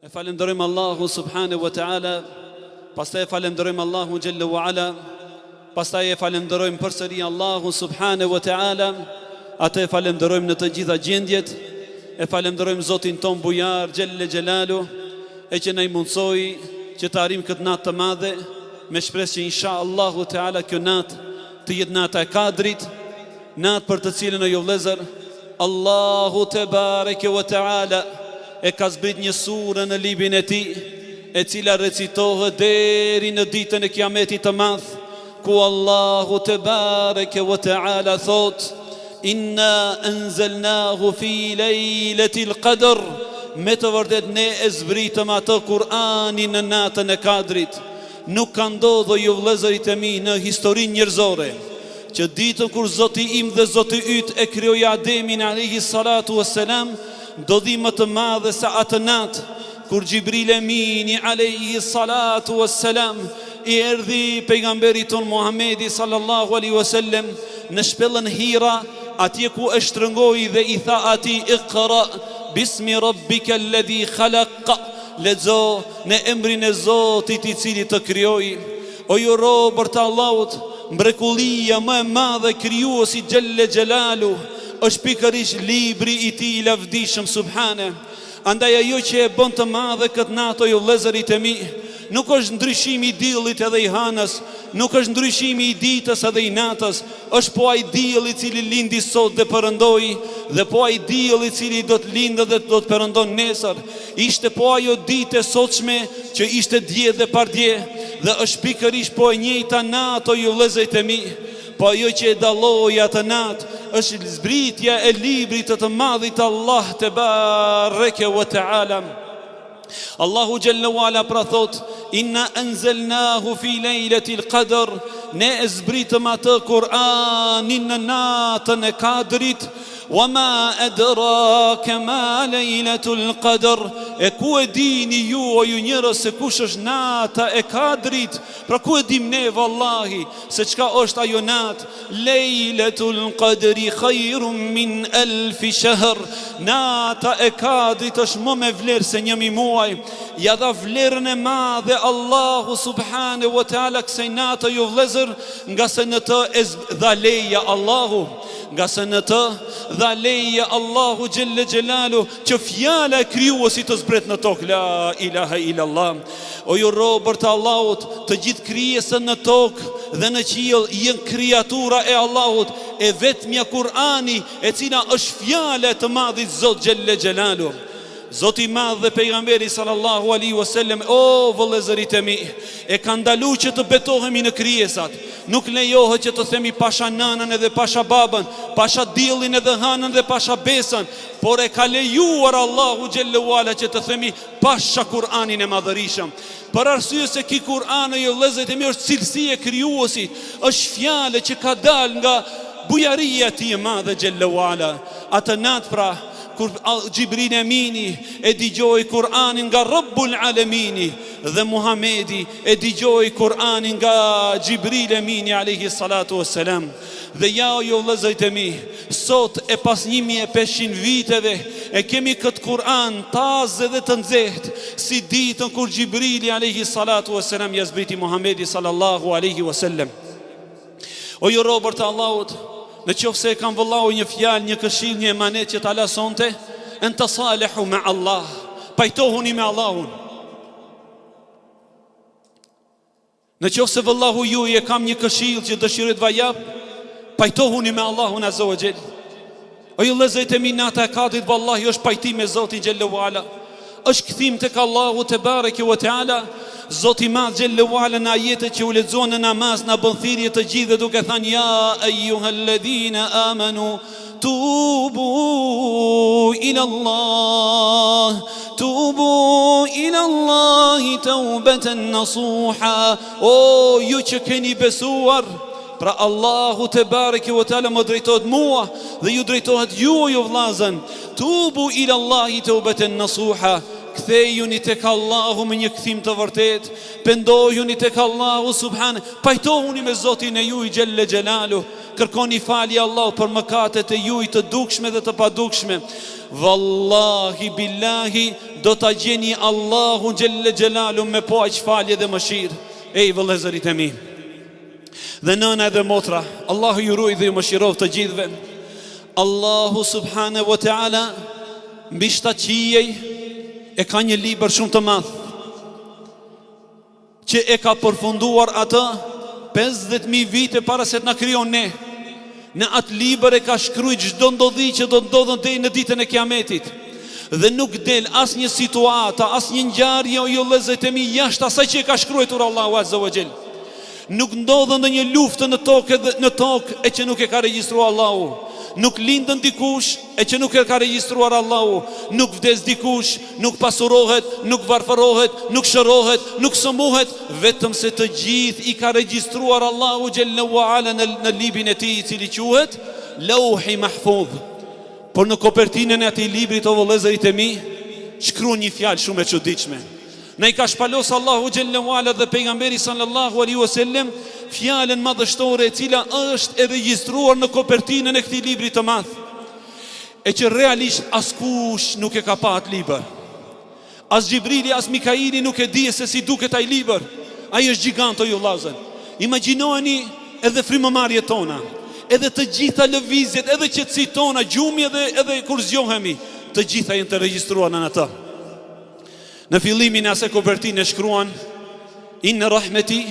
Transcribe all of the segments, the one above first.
E falenderojmë Allahu subhanahu wa ta'ala, pastaj e falenderojmë Allahu xhalla wa ala, pastaj e falenderojmë përsëri Allahu subhanahu wa ta'ala, atë e falenderojmë në të gjitha gjendjet, e falenderojmë Zotin ton bujar xhalla xhelalu, e që na i mundsoi që të arrijmë këtë natë të madhe, me shpresë që inshallahu ta'ala kjo natë të jetë nata e Kadrit, natë për të cilën o ju vëllezër, Allahu te bareke wa ta'ala e ka zbrit një surë në librin e tij, e cila recitohet deri në ditën e Kiametit të madh, ku Allahu te bareke wa ta'ala thot: Inna anzalnahu fi lejletil qadr, me të vërtet ne e zbritëm atë Kur'anin në natën e Kadrit. Nuk ka ndodhur ju vëllezërit e mi në historinë njerëzore që ditën kur Zoti im dhe Zoti yt e krijoi Ademin alayhi salatu wassalam, do dhi më të madhe se atë natë kur Gjibril Emini alayhi salatu wassalam i erdhi pejgamberit ton Muhamedi sallallahu alaihi wasallam në shpellën Hira, atje ku e shtrëngoi dhe i tha atij: Iqra bismi rabbika alladhi khalaq, lexo në emrin e Zotit i cili të krijoi. O ju robër të Allahut, mrekullia më e madhe krijuesi xhelle xhelalu është pikërisht libri i tij i lavdishëm subhane. Andaj ajo që e bën të madhe këtë natë, o ju vëllezërit e mi, nuk është ndryshimi i diellit edhe i hanës, nuk është ndryshimi i ditës edhe i natës, është po ai dielli i cili lindi sot dhe perëndoi, dhe po ai dielli i cili do të lindë dhe do të perëndon nesër. Ishte po ajo ditë e sotshme që ishte dje dhe pardje, dhe është pikërisht po e njëjta natë, o ju vëllezërit e mi. Po ajo që e dalloi atë natë është zbritja e librit të madhit Allah te bareke wa ta'ala. Allahu xhalla wa ala pra thot: Inna anzalnahu fi lejletil qadr, ne e zbritëm atë Kur'anin në natën e Kadrit. Wama adraka ma lejletul qadr, e ku e dini ju o ju njerëz se kush është nata e Kadrit? Pra ku e dim ne vallahi se çka është ajo natë? Lejletul qadri khairun min alfi shahr, nata e Kadrit është më me vlerë se 1000 muaj. Ja dha vlerën e madhe Allahu subhanahu wa ta'ala kësaj natë, ju vëllezër, nga se në të e dha leja Allahu, nga se në të dha leja Allahu xhelle xhelalu që fjala e krijuesit të zbret në tokë. La ilaha illallah. O ju robër të Allahut, të gjithë krijesën në tokë dhe në qiell janë krijatura e Allahut, e vetmja Kur'ani e cila është fjala e të madhit Zot xhelle xhelalu. Zoti i madh dhe pejgamberi sallallahu alaihi wasallam, o vëllezërit e mi, e ka ndaluar që të betohemi në krijesat. Nuk lejohet që të themi pasha nanën edhe pasha babën, pasha diellin edhe hanën dhe pasha besën, por e ka lejuar Allahu xhallahu ala që të themi pasha Kur'anin e madhërisëm. Për arsye se ki Kur'ani, jo vëllezërit e mi, është cilësi e krijuesit, është fjalë që ka dalë nga bujaria e tij e madhe xhallahu ala. Atë natë pra, kur Gjibril Emini e dëgjoi Kur'anin nga Rabbul Alamini dhe Muhamedi e dëgjoi Kur'anin nga Gjibril Emini alayhi salatu wassalam. Dhe ja o ju vëllezërit e mi, sot e pas 1500 viteve e kemi këtë Kur'an tazë dhe të nxehtë, si ditën kur Gjibrili alayhi salatu wassalam ja zbriti Muhamedi sallallahu alaihi wasallam. O ju robër të Allahut, në qoftë se kam vëllau një fjalë, një këshill, një emanet që ta lasonte, en të salihu me Allah, pajtohuni me Allahun. Në qoftë se vëllahu ju e kam një këshill që dëshiroj të vajap, pajtohuni me Allahun azza wa jall. O ju vëllezërit e mi, nata e Kadrit vallahi është pajtim me Zotin xhallahu ala, është kthim tek Allahu te bareke wa taala. Zoti i madh xhallahu ala në ajetet që u lexuan në namaz na bën thirrje të gjithë duke thënë: Ja ayyuhalladhina amanu tubu ila Allah, tubu ila Allah taubatan nasuha. O ju që keni besuar, pra Allahu te bareke ve teala më drejtohet mua dhe ju drejtohet ju vllazën. Tubu ila Allah taubatan nasuha, kthejuni tek Allahu me një kthim të vërtet, pendojuni tek Allahu subhan, pajtohuni me Zotin e juaj xhelle xhelalu, kërkoni falje Allahu për mëkatet e juaj të dukshme dhe të padukshme. Wallahi billahi, do ta gjeni Allahu xhelle xhelalu me po aq falje dhe mëshirë. Ej vëllezërit e mi, dhe nëna dhe motra, Allahu ju ruaj dhe ju mëshirov të gjithëve. Allahu subhanahu wa taala mbi shtaqiej e ka një libër shumë të madh që e ka përfunduar atë 50.000 vite para se të na krijon ne. Në atë libër e ka shkruar çdo ndodhi që do ndodhen deri në ditën e Kiametit. Dhe nuk del asnjë situata, asnjë ngjarje jo vëllezërit e mi jashtë asaj që e ka shkruar Allahu Azza wa Jall. Nuk ndodhen ndonjë luftë në tokë e që nuk e ka regjistruar Allahu. Nuk lindën dikush e që nuk e ka regjistruar Allahu. Nuk vdes dikush, nuk pasurohet, nuk varfërohet, nuk shërohet, nuk sëmuhet, vetëm se të gjithë i ka regjistruar Allahu xhallahu ala në librin e tij i cili quhet Lauhi Mahfudh. Por në kopertinën e atij librit o vëllezërit e mi, shkruan një fjalë shumë e çuditshme. Na i ka shpalos Allahu xhallahu ala dhe pejgamberi sallallahu alaihi wasallam fjalën madhështore e cila është e regjistruar në kopertinën e këtij libri të madh, e që realisht askush nuk e ka pa atë libër. As Xhibrili, as Mikaili nuk e di se si duket ai libër. Ai është gjigant o ju vëllezër. Imagjinojeni edhe frymëmarrjet tona, edhe të gjitha lëvizjet, edhe qetësitë tona, gjumi edhe kur zgjohemi, të gjitha janë të regjistruara në atë. Në fillimin e asaj kopertine shkruan Inna rahmeti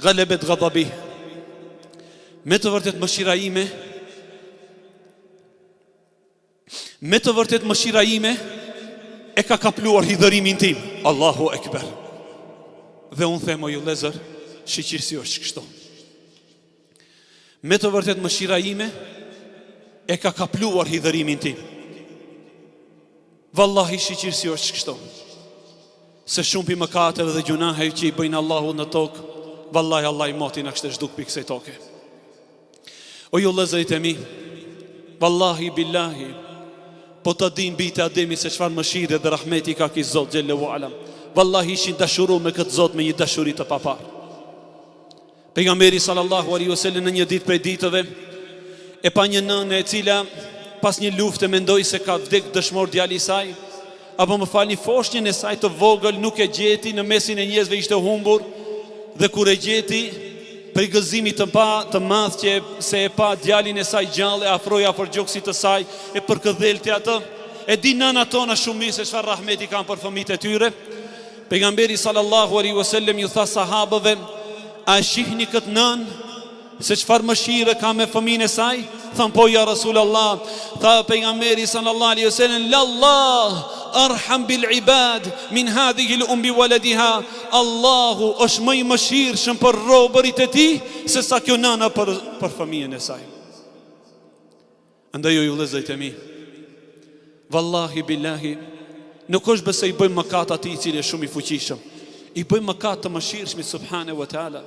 ghalabet ghadabi. Me të vërtet mëshira ime e ka kapluar hidhërimin tim. Allahu Ekber. Dhe unë them o ju vëllezër, shiqërsi është kështu. Me të vërtet mëshira ime e ka kapluar hidhërimin tim. Wallahi shiqërsi është kështu. Se shumë pi mëkateve dhe gjunahe që i bëjnë Allahu në tokë, wallahi Allah i moti në kështë zhduk për kësaj toke. O ju vëllezërit e mi, wallahi billahi, po të din bitë Ademi se çfarë mëshire dhe rahmeti ka ky Zot xhallahu ala. Wallahi ishin dashuru me këtë Zot me një dashuri të papar. Pejgamberi sallallahu alaihi wasallam në një ditë prej ditëve e pa një nënë e cila pas një lufte mendoi se ka vdek dëshmor djali i saj, apo më falni foshnjën e saj të vogël nuk e gjeti, në mesin e njerëzve ishte humbur, dhe kur e gjeti, prej gëzimit të madh që se e pa djalin e saj gjallë, e afroi afër gjoksit të saj, e përkëdhelti atë. E di nëna tona shumë mirë se çfarë rahmeti kanë për fëmijët e tyre. Pejgamberi sallallahu alaihi wasallam ju tha sahabëve, a shihni këtë nënë se çfarë mëshire ka me fëmijën e saj? Than po ja Rasulullah. Tha pejgamberi sallallahu alaihi wasallam, lallah arham bil ibad min hadhihi al ummi waladiha. Allahu është më i mëshirshëm për robërit e tij se sa kjo nëna për fëmijën e saj. Andaj ju vëllezërit e mi, wallahi billahi, nuk është bese i bëjmë mëkat atij i cili është shumë i fuqishëm. I bëjmë mëkat të mëshirshmit subhanahu wa taala.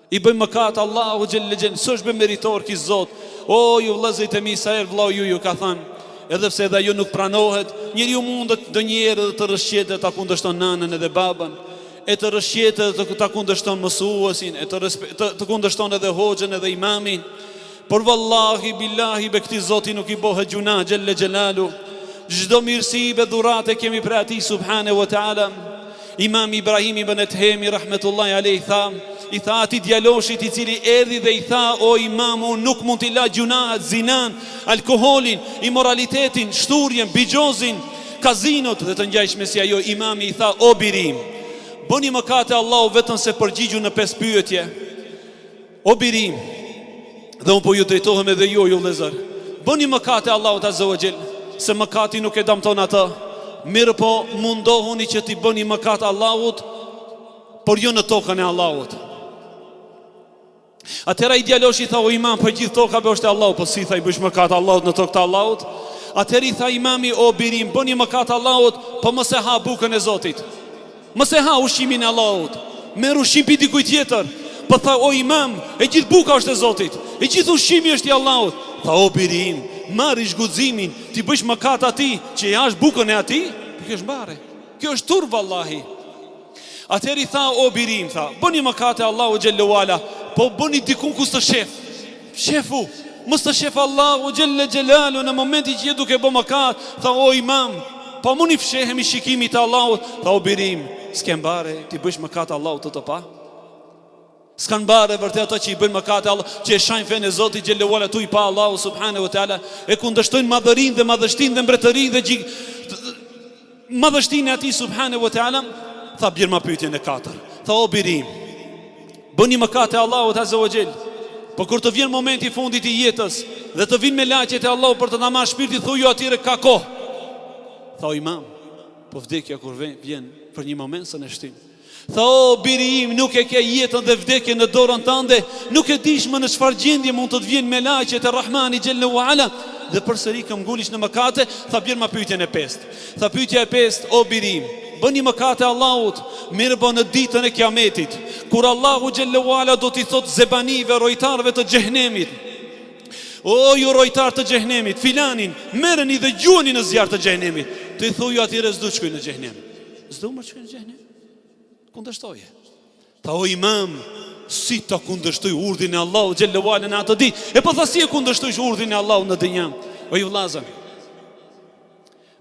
I bëjmë mëkat Allahu xhelle xhen, s'është be meritor ky Zot. O ju vëllezërit e mi, sa herë vllau ju ka thënë, edhe pse edhe ajo nuk pranohet, njeriu mundet ndonjëherë të rrëshqetet ta kundërshton nanën edhe babën, e të rrëshqetet të ta kundërshton mësuesin, e të kundërshton edhe hoxhën edhe imamin. Por wallahi billahi be këtij Zoti nuk i bëhet gjuna xhelle xhelalu. Çdo mirësi be dhuratë kemi për atij subhanahu wa taala. Imam Ibrahim ibn Ethemi rahmetullahi alayhi tha, i tha ati djaloshit i cili erdhi dhe i tha, o imamu, nuk mund t'i la gjunaat, zinan, alkoholin, imoralitetin, shturjen, bigjozin, kazinot dhe të ngjajshme si ajo. Imami i tha, o birim, bëni mëkate Allahu vetëm se përgjigju në 5 pyetje. O birim, dhe unë po ju drejtohem edhe ju vëllezër, bëni mëkate Allahut azza wa jall, se mëkati nuk e damton atë. Mirë po mundohuni që t'i bëni mëkat Allahut, por jo në tokën e Allahut. Atëra i djaloshi tha, o imam, për gjithë toka be është e Allahut, po si tha i bësh mëkat Allahut në tokë të Allahut? Atëra i tha imami, o birim, bëni mëkat Allahut, po mos e ha bukën e Zotit. Mos e ha ushqimin e Allahut. Merr ushqim pi dikujt tjetër. Po tha, o imam, e gjithë buka është e Zotit. E gjithë ushqimi është i Allahut. Tha, o birim, marr guximin, ti bësh mëkat atij që ja është bukën e atij, kjo është mbare. Kjo është turp vallahi. Atëri tha, o birim, tha, bëni mëkate Allahu xhallahu ala, po bëni dikun ku të shef. Shefu, mos të shef Allahu xhelle xhelalu në momentin që je duke bë mëkat. Tha, o imam, Po mund i fshehemi shikimit të Allahut, tha o birim, s'kem bare ti bësh mëkat Allahut të pa? S'kan bare vërtet ato që i bëjnë mëkat Allah, që e shajnë fenë e Zotit xhallahu ala tu i pa Allahu subhanahu wa taala, e kundërshtojnë madhërinë dhe madhështinë dhe mbretërinë dhe madhështinë e atij subhanahu wa taala. Tha bjerë pyetjen e katër. Tha o birim, bëni mëkat e Allahut azza wa jall. Po kur të vjen momenti i fundit i jetës dhe të vinë me laqet e Allahut për të na marrë shpirtin, thuju atyre ka kohë. Tha o imam, po vdekja kur vjen për një moment s'e shtin. Tha o biri im, nuk e ke jetën dhe vdekjen në dorën tënde, nuk e dish më në çfarë gjendje mund të të vjen me laqet e Rahmani xhallahu ala, dhe përsëri këm ngulish në mëkate. Tha bjerë pyetjen e pestë. Tha pyetja e pestë, o biri im, bëni mëkate Allahut, mirë bë në ditën e kiametit, kur Allahu xhallahu ala do t'i thot zebanive, rojtarëve të xhehenemit, o ju rojtar të xhehenemit, filanin, merreni dhe gjuani në zjarr të xhehenemit. Ti thuju atyre s'do të shkoj në xhehenem. S'do më shkoj në xhehenem. Kundërshtoje. Tha o imam, si ta kundërshtoj urdhin e Allahut xhallahu ala në atë ditë? E po tha si e kundërshtoj urdhin e Allahut në dynjë? O ju vllazën,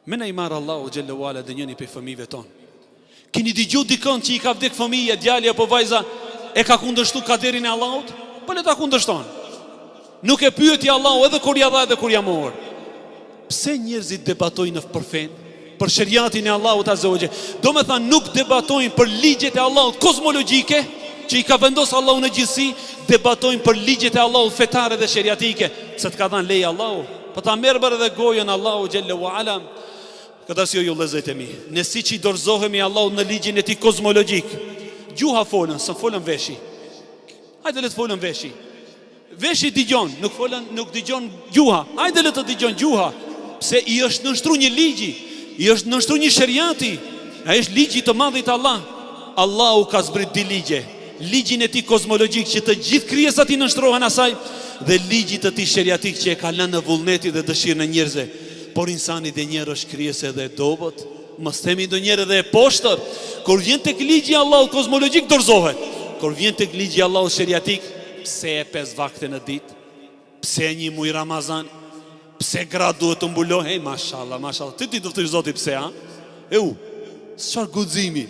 me na i marë Allahu xhallahu ala dënjeni për fëmijëve tonë. Keni dëgjuar dikon që i ka vdek fëmija, djali apo vajza, e ka kundërshtuar kaderin e Allahut? Po le ta kundërshton. Nuk e pyeti Allahu edhe kur ja dha edhe kur ja mor. Pse njerëzit debatojnë për fen, për shariatin e Allahut azza wa jall? Do me thënë nuk debatojnë për ligjet e Allahut kozmologjike që i ka vendosur Allahu në gjithësi, debatojnë për ligjet e Allahut fetare dhe shariatike, se të ka dhënë leje Allahu. Po ta merr bërë edhe gojën Allahu xhallahu ala. Këtë asjo ju lezet e mi, ne si që i dorzohemi Allahut në ligjin e ti kozmologjik, gjuha folën, së folën veshi. Hajde le të folën veshi. Veshi digjon, nuk digjon gjuha. Hajde le të digjon gjuha. Pse i është nështru një ligji, i është nështru një shariati. A është ligji të madhit Allah. Allahu ka zbrit di ligje. Ligjin e ti kozmologjik që të gjithë krijesat i nështrohen asaj, dhe ligjit të ti shariatik që e ka lënë në vullneti dhe dëshirën e njerëzve. Por insani dhe njerë është krijesë edhe e dobët, mos themi do njerë edhe e poshtër. Kur vjen tek ligji Allahut kozmologjik dorzohet. Kur vjen tek ligji Allahut shariatik, pse e 5 vakte në ditë? Pse një muj Ramazan? Pse gra duhet të mbulohej? Mashallah, mashallah. Ti do të thosh Zoti pse, ha? Çfarë guximi?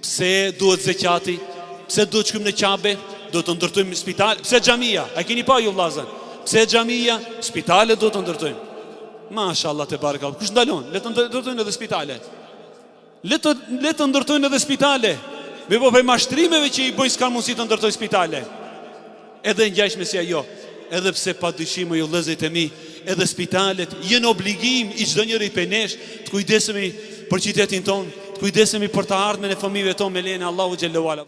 Pse duhet zekati? Pse duhet shkojmë në Qabe? Duhet të ndërtojmë spital? Pse xhamia? A keni pa ju vllazën? Pse xhamia? Spitale duhet të ndërtojmë. Mashallah te barekallahu. Kush ndalon? Le të ndërtojnë edhe spitale. Le të ndërtojnë edhe spitale. Me po për mashtrimeve që i bëjnë s'ka mundësi të ndërtojnë spitale. Edhe ngjashme si ajo. Edhe pse pa dyshim ju vëllezërit e mi, edhe spitalet janë obligim i çdo njeri prej nesh të kujdesemi për qytetin ton, të kujdesemi për të ardhmen e fëmijëve ton me lejen e Allahu xhallahu ala.